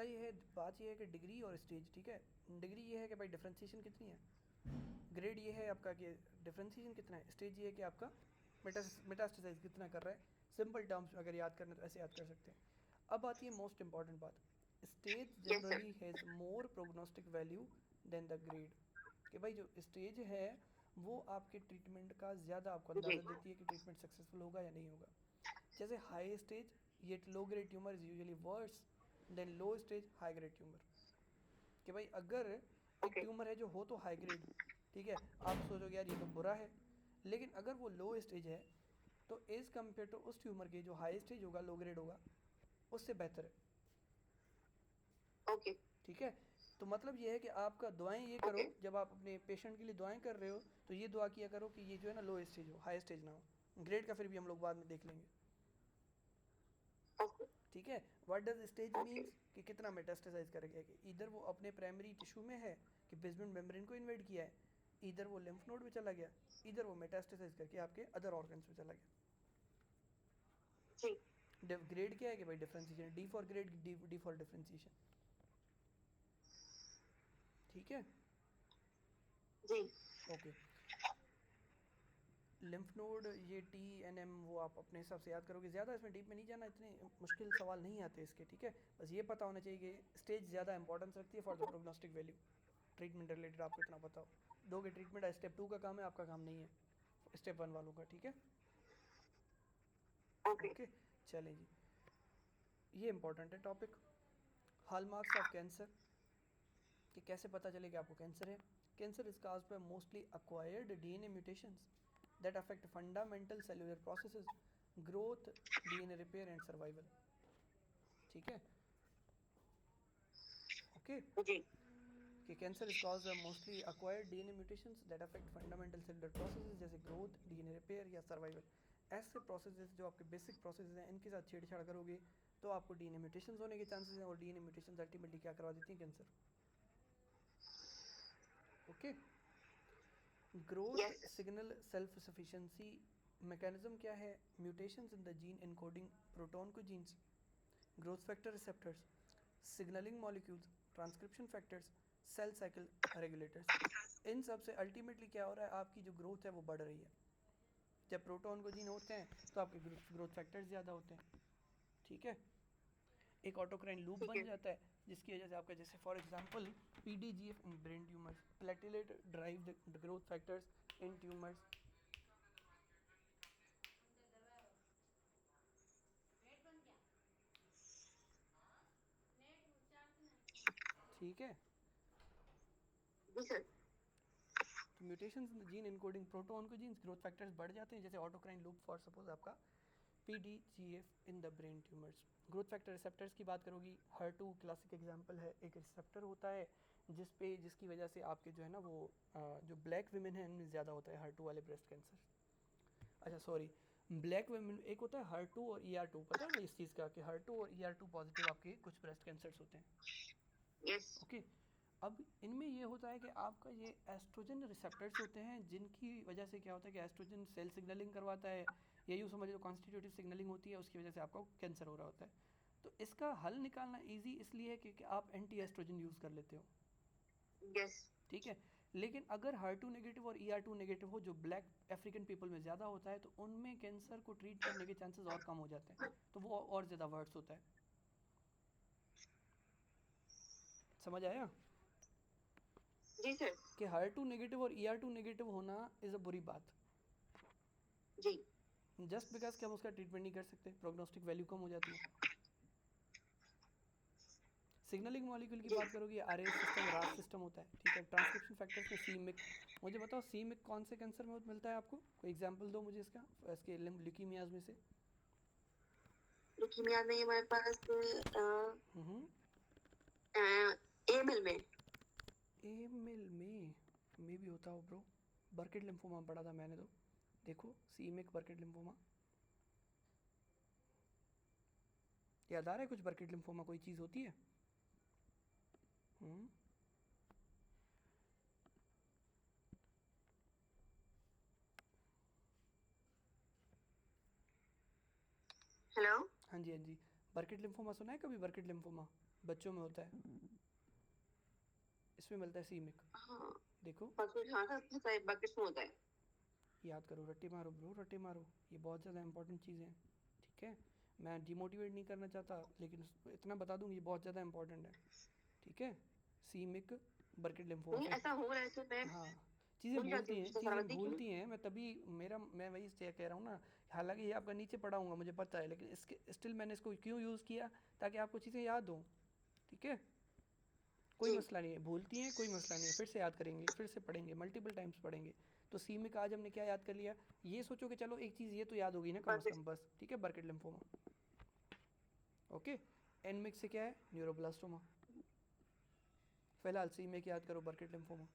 मसला ये है, बात ये है कि डिग्री और स्टेज, ठीक है। डिग्री ये है कि भाई डिफ्रेंशिएशन कितनी है, ग्रेड ये है आपका कि डिफ्रेंशिएशन कितना है, स्टेज ये है कि आपका मेटास्टेसाइज कितना कर रहा है। सिंपल टर्म्स अगर याद करना तो ऐसे याद कर सकते हैं। अब आती है मोस्ट इंपॉर्टेंट बात, stage yes sir. Generally has more prognostic value than the grade. कि भाई जो स्टेज है वो आपके ट्रीटमेंट का ज़्यादा आपको जी अंदाज़ा देती है कि ट्रीटमेंट सक्सेसफुल होगा या नहीं होगा। जैसे हाई स्टेज ये low grade tumour is usually worse than low stage high grade tumour. कि भाई अगर एक ओके ट्यूमर है जो हो तो हाई ग्रेड, ठीक है, आप सोचोगे यार ये तो बुरा है, लेकिन अगर वो लो स्टेज है तो एज़ कम्पेयर टू उस ट्यूमर के जो हाई स्टेज होगा, लो ग्रेड होगा, उससे बेहतर है। ओके ठीक है, तो मतलब ये है कि आपका दुआएं ये करो, ओके जब आप अपने पेशेंट के लिए दुआएं कर रहे हो तो ये दुआ किया करो कि ये जो है ना लो स्टेज हो, हाई स्टेज ना हो। ग्रेड का फिर भी हम लोग बाद में देख लेंगे। ओके ठीक है, what does stage okay means कि कितना मेटास्टेसाइज कर गया, कि इधर वो अपने प्राइमरी टिश्यू में है कि बेसमेंट मेम्ब्रेन को इन्वेड किया है, इधर वो लिम्फ नोड में चला गया, इधर वो मेटास्टेसाइज करके आपके अदर ऑर्गन्स में चला गया। जी ग्रेड क्या है कि भाई differentiation, D for grade, D for differentiation. ठीक है, जी ओके। लिम्फ नोड ये टी एन एम वो आप अपने हिसाब से याद करोगे, ज़्यादा इसमें डीप में नहीं जाना, इतने मुश्किल सवाल नहीं आते इसके। ठीक है, बस ये पता होना चाहिए कि स्टेज ज़्यादा इंपॉर्टेंस रखती है for the prognostic value. Treatment related आपको इतना पता हो, दोगे ट्रीटमेंट स्टेप 2 का काम है, आपका काम नहीं है स्टेप 1 वालों का। ठीक है, ओके ओके। चलें जी, ये इंपॉर्टेंट है टॉपिक। हॉलमार्क्स ऑफ कैंसर, कि कैसे पता चले कि आपको कैंसर है। Cancer is caused by mostly acquired DNA mutations that affect fundamental cellular processes, growth, DNA repair and survival. ठीक है, ओके। जी कि cancer is caused by mostly acquired DNA mutations that affect fundamental cellular processes, जैसे growth, DNA repair या survival. ऐसे processes जो आपके basic processes हैं, इनके साथ छेड़छाड़ करोगे तो आपको डीएनए म्यूटेशंस होने के चांसेस हैं, और डीएनए म्यूटेशंस अल्टीमेटली क्या करवा देती हैं, cancer. Okay, growth yes sir. Signal self sufficiency mechanism क्या है, mutations in the gene encoding protooncogenes, growth factor receptors, signalling molecules, transcription factors, cell cycle regulators. इन सब से अल्टीमेटली क्या हो रहा है, आपकी जो ग्रोथ है वो बढ़ रही है। जब प्रोटॉन को जीन होते हैं तो आपके ग्रोथ फैक्टर्स ज़्यादा होते हैं। ठीक है, एक ऑटोक्राइन लूप ठीक बन है जाता है जिसकी वजह से आपका, जैसे for example PDGF in brain tumours, platelet drive the growth factors in tumours. ठीक है, जी सर। तो mutations in the gene encoding protooncogenes, growth factors बढ़ जाते हैं, जैसे ऑटोक्राइन लूप फॉर सपोज आपका PDGF in the brain tumours. Growth factor receptors की बात करोगी, हर2 क्लासिक एग्जांपल है, एक रिसेप्टर होता है जिसकी वजह से आपके जो है ना वो जो ब्लैक विमेन है इनमें ज़्यादा होता है हर2 वाले ब्रेस्ट कैंसर। अच्छा सॉरी, ब्लैक विमेन एक होता है हर2 और ER2, पता है ना इस चीज़ का कि हर2 और ER2 पॉजिटिव आपके कुछ ब्रेस्ट कैंसर्स होते हैं। यस ओके, अब इनमें ये होता है कि आपका ये एस्ट्रोजन रिसेप्टर्स होते हैं जिनकी वजह से क्या होता है कि एस्ट्रोजन सेल सिग्नलिंग करवाता है, या यूँ समझ लो कॉन्स्टिट्यूटिव सिग्नलिंग होती है, उसकी वजह से आपका कैंसर हो रहा होता है। तो इसका हल निकालना इजी इसलिए है कि आप एंटी एस्ट्रोजन यूज़ कर लेते हो। यस ठीक है, लेकिन अगर हर2 नेगेटिव और ER2 नेगेटिव हो, जो ब्लैक अफ्रीकन पीपल में ज़्यादा होता है, तो उनमें कैंसर को ट्रीट करने के चांसेस और कम हो जाते हैं, तो वो और ज़्यादा वर्स होता है। समझ आया जी सर। कि हर2 नेगेटिव और ER2 नेगेटिव होना इज़ अ बुरी बात, जी जस्ट बिकॉज कि हम उसका ट्रीटमेंट नहीं कर सकते, प्रोग्नोस्टिक वैल्यू कम हो जाती है। सिग्नलिंग मॉलिक्यूल की जी बात करोगे, RAS सिस्टम, रास सिस्टम होता है। ठीक है, ट्रांसक्रिप्शन फैक्टर्स में सीमिक। मुझे बताओ सीमिक कौन से कैंसर में मिलता है आपको, कोई एग्जांपल दो मुझे इसका, इसके ल्यूकीमियाज में से। ल्यूकीमिया में हमारे पास हम्म, एएमएल में। AML में भी होता हो ब्रो, बर्केट लिम्फोमा पढ़ा था मैंने तो, देखो सीमिक बर्केट लिम्फोमा, याद आ रहा है कुछ, बर्केट लिम्फोमा कोई चीज़ होती है। हम्म, हेलो। हाँ जी हाँ जी, बर्केट लिम्फोमा सुना है कभी, बर्केट लिम्फोमा। बच्चों में होता है, इसमें मिलता है सीमिक। हाँ देखो फॉस्फेट, हाँ होता है, बकेट्स में होता है। याद करो, रट्टे मारो ब्रो, रट्टे मारो, ये बहुत ज़्यादा इंपॉर्टेंट चीज़ें हैं। ठीक है, मैं डिमोटिवेट नहीं करना चाहता, लेकिन इतना बता दूँ ये बहुत ज़्यादा इंपॉर्टेंट है। ठीक है, सीमिक, बर्किट लिम्फोमा। नहीं ऐसा हो रहा है तो मैं हाँ, चीज़ें भूल जाती भूलती हूँ हैं, मिस्टर चीज़ें सरवती क्यों। भूलती हैं, मैं तभी मैं वही से कह रहा हूँ ना। हालांकि ये आपका नीचे पढ़ा हूँगा, मुझे पता है, लेकिन इसके स्टिल मैंने इसको क्यों यूज़ किया, ताकि आपको चीज़ें याद हों। ठीक है, कोई जी मसला नहीं है, भूलती हैं कोई मसला नहीं है, फिर से याद करेंगे, फिर से पढ़ेंगे, मल्टीपल टाइम्स पढ़ेंगे। तो सीमिक आज हमने क्या याद कर लिया, ये सोचो कि चलो एक चीज़ ये तो याद होगी ना कम से बकेट्स। कम, बस। ठीक है, बर्किट लिम्फोमा। ओके, एनमिक से क्या है, न्यूरोब्लास्टोमा। फिलहाल सीमिक याद करो, बर्किट लिम्फोमा।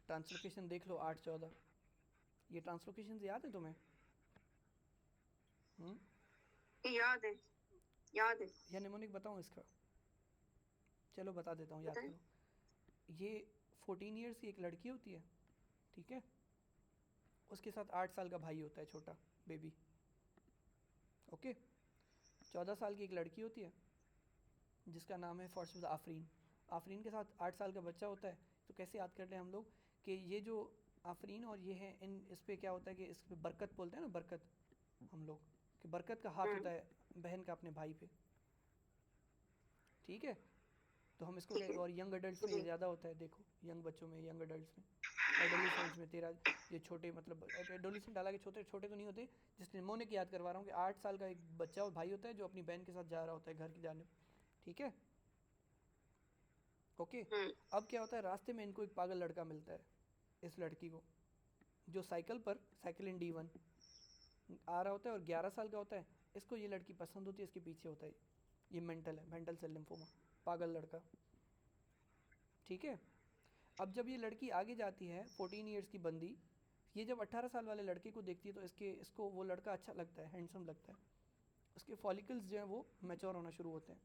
ट्रांसलोकेशन देख लो 8-14, ये ट्रांसलोकेशन याद है तुम्हें? याद है, याद है। या निमोनिक बताऊँ इसका? चलो बता देता हूँ, याद बताएं। करो। ये 14 ईयर्स की एक लड़की होती है, ठीक है, उसके साथ 8 साल का भाई होता है, छोटा बेबी। ओके, 14 साल की एक लड़की होती है जिसका नाम है फॉर्स आफरीन। आफरीन के साथ 8 साल का बच्चा होता है। तो कैसे याद कर लें हम लोग कि ये जो आफरीन और ये है, इन इस पर क्या होता है कि इस पर बरकत बोलते हैं ना, बरकत, हम लोग कि बरकत का हाथ होता है बहन का अपने भाई पे। ठीक है, तो हम इसको ठीक है। और यंग अडल्ट में ये जी ज़्यादा होता है, देखो यंग बच्चों में, यंग अडल्ट में, एडोलिसेंट्स में, तेरा ये छोटे, मतलब एडोलिसेंट हालांकि छोटे छोटे तो नहीं होते, जिस निमोनिक याद करवा रहा हूँ कि 8 साल का एक बच्चा और भाई होता है जो अपनी बहन के साथ जा रहा होता है घर की जाने। ठीक है, ओके। अब क्या होता है, रास्ते में इनको एक पागल लड़का मिलता है, इस लड़की को, जो साइकिल पर, साइकिल इन D1 आ रहा होता है, और 11 साल का होता है। इसको ये लड़की पसंद होती है, इसके पीछे होता है। ये मेंटल है, मेंटल सेल लिम्फोमा, पागल लड़का। ठीक है, अब जब ये लड़की आगे जाती है, 14 ईयर्स की बंदी, ये जब 18 साल वाले लड़के को देखती है तो इसको वो लड़का अच्छा लगता है, हैंडसम लगता है। उसके फॉलिकल्स जो हैं वो मैच्योर होना शुरू होते हैं,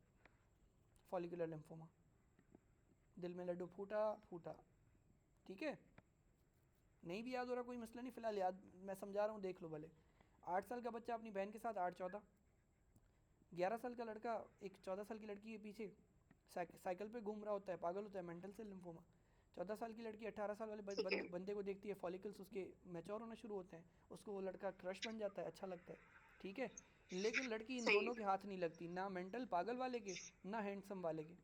फॉलिकुलर लिम्फोमा। दिल में लड्डू फूटा फूटा। ठीक है, नहीं भी याद हो रहा कोई मसला नहीं, फिलहाल याद मैं समझा रहा हूँ, देख लो भले। 8 साल का बच्चा अपनी बहन के साथ, 8-14, 11 साल का लड़का एक 14 साल की लड़की के पीछे साइकिल पे घूम रहा होता है, पागल होता है, मेंटल से लिम्फोमा। 14 साल की लड़की 18 साल वाले ठीक है। बंदे को देखती है, फॉलिकल्स उसके मैच्योर होना शुरू होते हैं, उसको वो लड़का क्रश बन जाता है, अच्छा लगता है। ठीक है, लेकिन लड़की इन सही दोनों के हाथ नहीं लगती, ना मेंटल पागल वाले के, ना हैंडसम वाले के।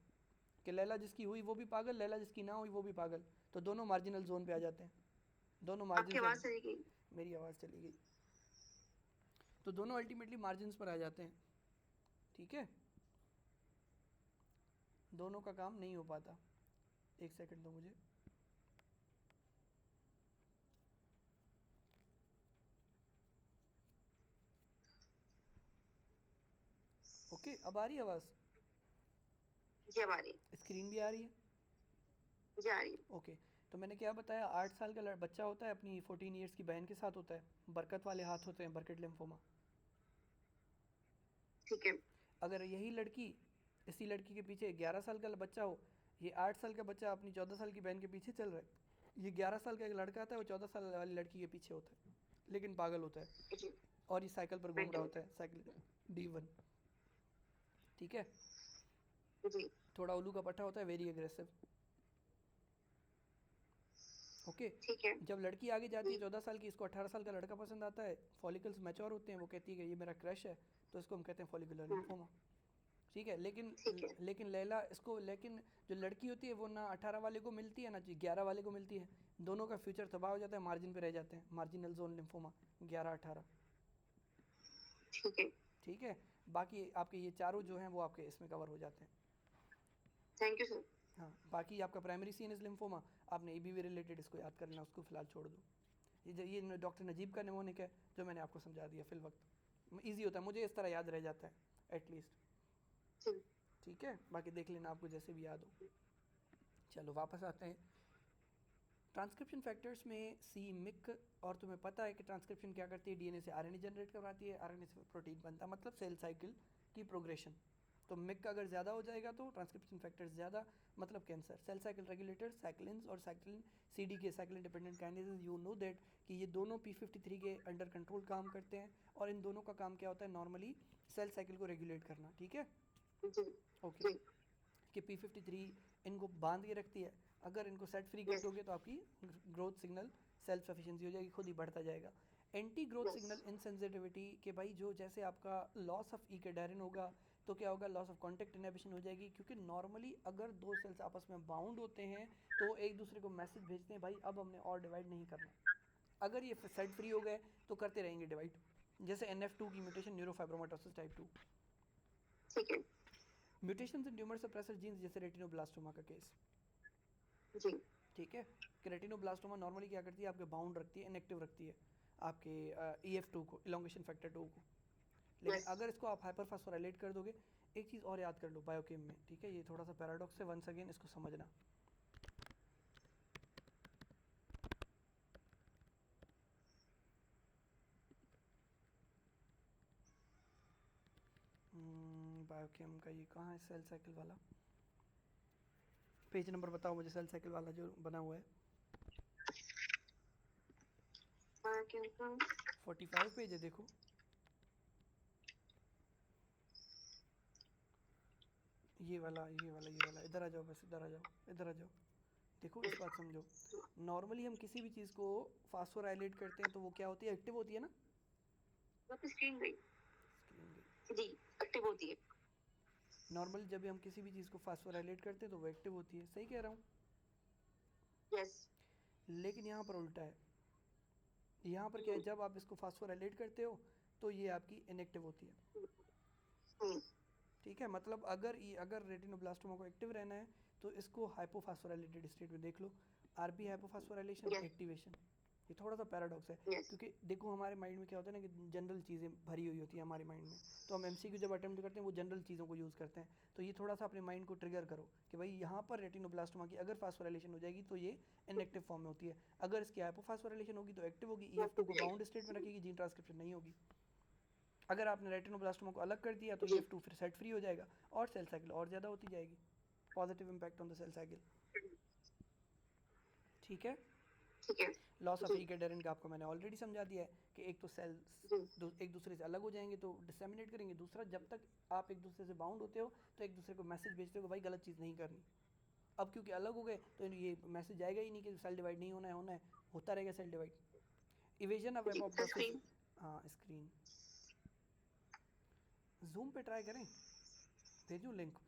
कि लैला जिसकी हुई वो भी पागल, लैला जिसकी ना हुई वो भी पागल, तो दोनों मार्जिनल जोन पे आ जाते हैं, दोनों मार्जिन आपकी से। आवाज चली गई। मेरी आवाज़ चली गई, तो दोनों अल्टीमेटली मार्जिन पर आ जाते हैं। ठीक है, दोनों का काम नहीं हो पाता। एक सेकंड दो मुझे। ओके, अब आ रही है आवाज़, जी अब आ रही स्क्रीन भी आ रही है? है, जी आ रही है। ओके, तो मैंने क्या बताया, 8 साल का बच्चा होता है, अपनी 14 ईयर्स की बहन के साथ होता है, बरकत वाले हाथ होते हैं, बरकत लिम्फोमा। ठीक है। अगर यही लड़की, इसी लड़की के पीछे 11 साल का बच्चा हो, ये 8 साल का बच्चा अपनी 14 साल की बहन के पीछे चल रहा है, ये 11 साल का एक लड़का आता है, वो 14 साल वाली लड़की के पीछे होता है, लेकिन पागल होता है, जी और ये साइकिल पर घूम रहा मेंटल। होता है, साइकिल D1। ठीक है, जी थोड़ा उल्लू का पट्टा होता है, वेरी एग्रेसिव। ओके, ठीक है। जब लड़की आगे जाती है जी 14 साल की, इसको 18 साल का लड़का पसंद आता है, फॉलिकल्स मैच्योर होते हैं, वो कहती है कि ये मेरा क्रश है, तो इसको हम कहते हैं फॉलिकुलर लिम्फोमा। ठीक है, लेकिन ठीक है। लेकिन लैला इसको, लेकिन जो लड़की होती है वो ना 18 वाले को मिलती है, ना 11 वाले को मिलती है, दोनों का फ्यूचर तबाह हो जाता है, मार्जिन पे रह जाते हैं, मार्जिनल जोन लिम्फोमा 11-18। ठीक है। ठीक है, बाकी आपके ये चारों जो हैं वो आपके इसमें कवर हो जाते हैं। Thank you sir. हाँ, बाकी आपका प्राइमरी सीएनएस लिम्फोमा, आपने EBV रिलेटेड इसको याद कर लेना, उसको फिलहाल छोड़ दो। ये डॉक्टर नजीब का निमोनिक है, जो मैंने आपको समझा दिया फिल वक्त, ईजी होता है, मुझे इस तरह याद रह जाता है एटलीस्ट। ठीक। ठीक है, बाकी देख लेना आपको जैसे भी याद हो। चलो वापस आते हैं ट्रांसक्रिप्शन फैक्टर्स में, सी मिक। और तुम्हें पता है कि ट्रांसक्रिप्शन क्या करती है, DNA से RNA जनरेट करवाती है, RNA से प्रोटीन बनता है, मतलब सेल साइकिल की प्रोग्रेशन। तो मिक अगर ज़्यादा हो जाएगा तो ट्रांसक्रिप्शन फैक्टर्स ज़्यादा, मतलब cancer. Cell cycle regulator cyclins और cyclin CDK cyclin dependent kinases, you know that कि ये दोनों P53 के अंडर कंट्रोल काम करते हैं, और इन दोनों का काम क्या होता है नॉर्मली सेल साइकिल को रेगुलेट करना, ठीक है। जी ओके, जी कि P53 इनको बांध के रखती है, अगर इनको सेट फ्री कर यस दोगे तो आपकी ग्रोथ सिग्नल सेल्फ सफिशिएंसी हो जाएगी, खुद ही बढ़ता जाएगा। Anti growth yes signal insensitivity के भाई जो जैसे आपका लॉस ऑफ ईकेडारिन होगा तो क्या होगा, लॉस ऑफ कॉन्टैक्ट इनहिबिशन हो जाएगी, क्योंकि नॉर्मली अगर दो सेल्स आपस में बाउंड होते हैं तो एक दूसरे को मैसेज भेजते हैं भाई अब हमने और डिवाइड नहीं करना। अगर ये सेट फ्री हो गए तो करते रहेंगे डिवाइड, जैसे NF2 की म्यूटेशन न्यूरोफाइब्रोमाटोसिस टाइप 2। ठीक है म्यूटेशंस इन ट्यूमर सप्रेसर जीन्स जैसे रेटिनोब्लास्टोमा का केस, जी ठीक है। कि रेटिनोब्लास्टोमा नॉर्मली क्या करती है, आपके बाउंड रखती है, इनएक्टिव रखती है आपके EF2 को, इलोंगेशन फैक्टर 2 को। लेकिन यस अगर इसको आप हाइपरफॉस्फोराइलेट कर दोगे, एक चीज़ और याद कर लो बायोकेम में, ठीक है, ये थोड़ा सा पैराडॉक्स है, वंस अगेन इसको समझना। बायोकेम का ये कहाँ है सेल साइकिल वाला पेज नंबर बताओ मुझे, सेल साइकिल वाला जो बना हुआ है। क्या 45 पेज है, देखो। ये वाला ये वाला ये वाला, इधर आ जाओ, बस इधर आ जाओ, इधर आ जाओ। देखो इस बात समझो, नॉर्मली हम किसी भी चीज़ को फास्फोराइलेट करते हैं तो वो क्या होती है, एक्टिव होती है ना। वापस स्क्रीन गई स्क्रीन गई। जी एक्टिव होती है नॉर्मली जब भी हम किसी भी चीज़ को फास्फोराइलेट करते हैं तो वो एक्टिव होती है, सही कह रहा हूँ। यस लेकिन यहाँ पर उल्टा है, यहाँ पर क्या है, जब आप इसको फास्फोराइलेट करते हो तो ये आपकी इनएक्टिव होती है, ठीक है। मतलब अगर रेटिनोब्लास्टोमा को एक्टिव रहना है तो इसको हाइपोफास्फोराइलेटेड स्टेट में देख लो, RP हाइपोफास्फोराइलेशन Yes. एक्टिवेशन। ये थोड़ा सा पैराडॉक्स है, यस क्योंकि देखो हमारे माइंड में क्या होता है ना कि जनरल चीज़ें भरी हुई होती है हमारे माइंड में, तो हम MCQ जब अटेम्प्ट करते हैं वो जनरल चीज़ों को यूज़ करते हैं। तो ये थोड़ा सा अपने माइंड को ट्रिगर करो कि भाई यहाँ पर रेटिनोब्लास्टोमा की अगर फास्फोराइलेशन हो जाएगी तो ये इनएक्टिव फॉर्म में होती है, अगर इसकी हाइपोफास्फोराइलेशन होगी तो एक्टिव होगी, EF2 को बाउंड स्टेट में रखेगी, जीन ट्रांसक्रिप्शन नहीं होगी। अगर आपने रेटिनोब्लास्टोमा को अलग कर दिया तो जी EF2 फिर सेट फ्री हो जाएगा और सेल साइकिल और ज़्यादा होती जाएगी, positive impact on the cell cycle, ठीक है। ठीक है लॉस ऑफ जी ईकेडारिन का आपको मैंने ऑलरेडी समझा दिया है कि एक तो सेल्स जी एक दूसरे से अलग हो जाएंगे तो डिसेमिनेट करेंगे, दूसरा जब तक आप एक दूसरे से बाउंड होते हो तो एक दूसरे को मैसेज भेजते हो कि भाई गलत चीज़ नहीं करनी। अब क्योंकि अलग हो गए तो ये मैसेज जाएगा ही नहीं कि सेल डिवाइड नहीं होना है, होता रहेगा सेल डिवाइड। इवेजन ऑफ जी एपोप्टोसिस, स्क्रीन हाँ स्क्रीन जूम पे ट्राई करें, भेजूँ लिंक।